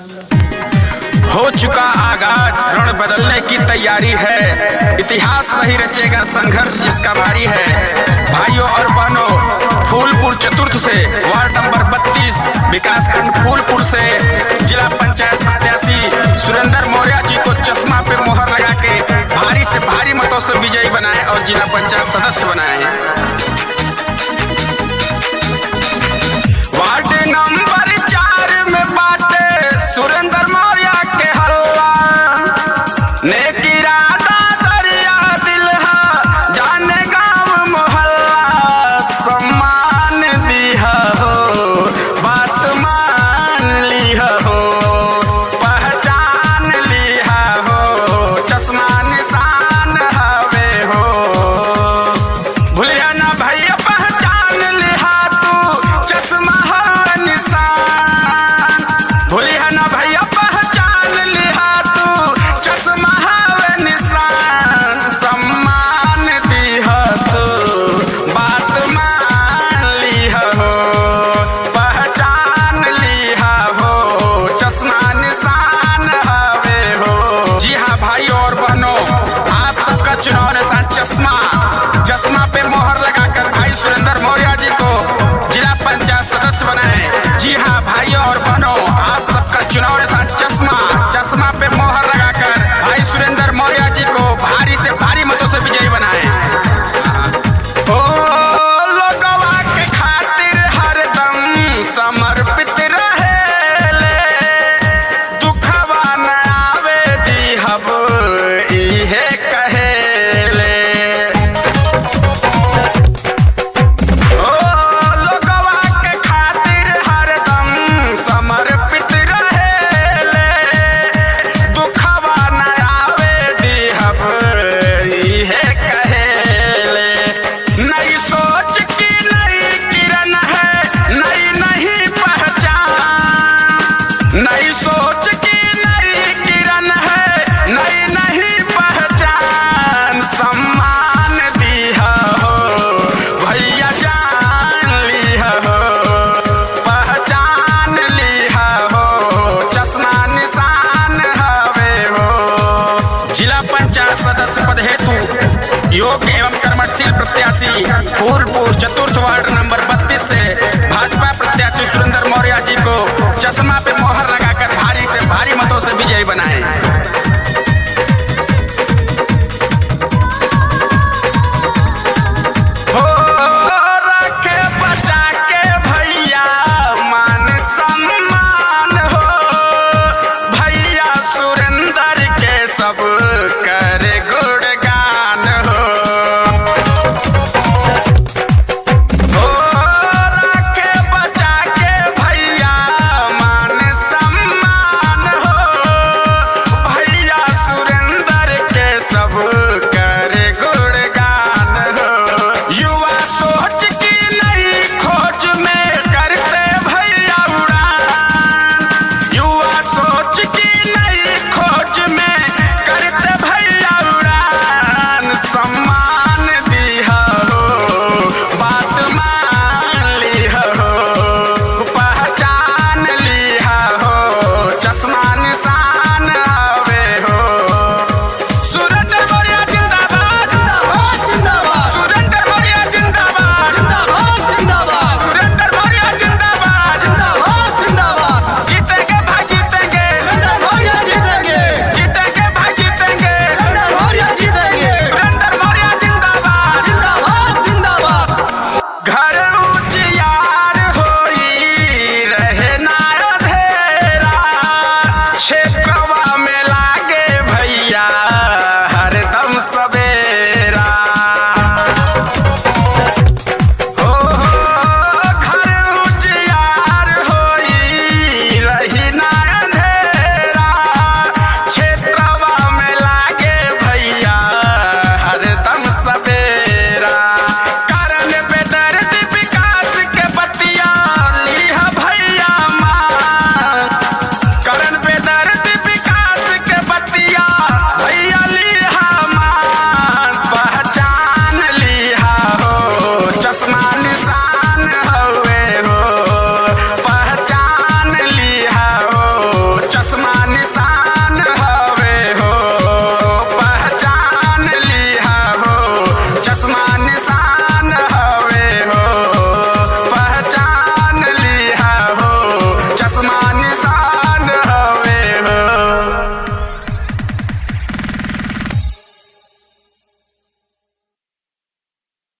हो चुका आगाज, रण बदलने की तैयारी है। इतिहास वही रचेगा, संघर्ष जिसका भारी है। भाइयों और बहनों, फूलपुर चतुर्थ से वार्ड नंबर 32 विकासखंड फूलपुर से जिला पंचायत प्रत्याशी सुरेंद्र मौर्य जी को चश्मा पे मोहर लगा के भारी से भारी मतों से विजयी बनाए और जिला पंचायत सदस्य बनाए। वार्ड नंबर 4 में बाटे सुरेंद्र मौर्य के हल्ला, नेक इरादा दरिया दिल है, जाने गाँव मोहल्ला। सम्मान दिया हो, बात मान लिया हो, पहचान लिया हो, चश्मा निशान हवे हो। भूलिया ना भैया पहचान लिया तू, चश्मा है निशान। भूलिया ना भैया पहचान लिया तू, चश्मा है निशान। सम्मान दिया तू, बात मान लिया हो, पहचान लिया हो, चश्मा निशान हवे हो। जी हाँ भाइयों और बहनों, आप सबका चुनाव निशान चश्मा, चश्मा पे मोहर लगाकर भाई सुरेंद्र मौर्य जी को जिला पंचायत सदस्य बनाए। जी हाँ भाइयों और बहनों, आप सबका चुनाव निशान चश्मा, चश्मा पे मोहर लगाकर भाई सुरेंद्र मौर्य जी को भारी से भारी मतों से विजयी बनाए। ओ लोगवा के खातिर हरदम समर्पित रहेले, दुखवा न आवे दिहब इहे कहेले। ओ लोगवा के खातिर हरदम समर्पित रहेले, दुखवा न आवे दिहब इहे कहेले। नई सोच की नई किरण है, नई नहीं पहचान। नई सोच की नई किरण है, नई नहीं पहचान। सम्मान दिया हो, भैया जान लिया हो, पहचान लिया हो, चश्मा निशान हवे हो। जिला पंचायत सदस्य पद हेतु योग्य एवं कर्मठशील प्रत्याशी फूलपुर चतुर्थ वार्ड नंबर 32 से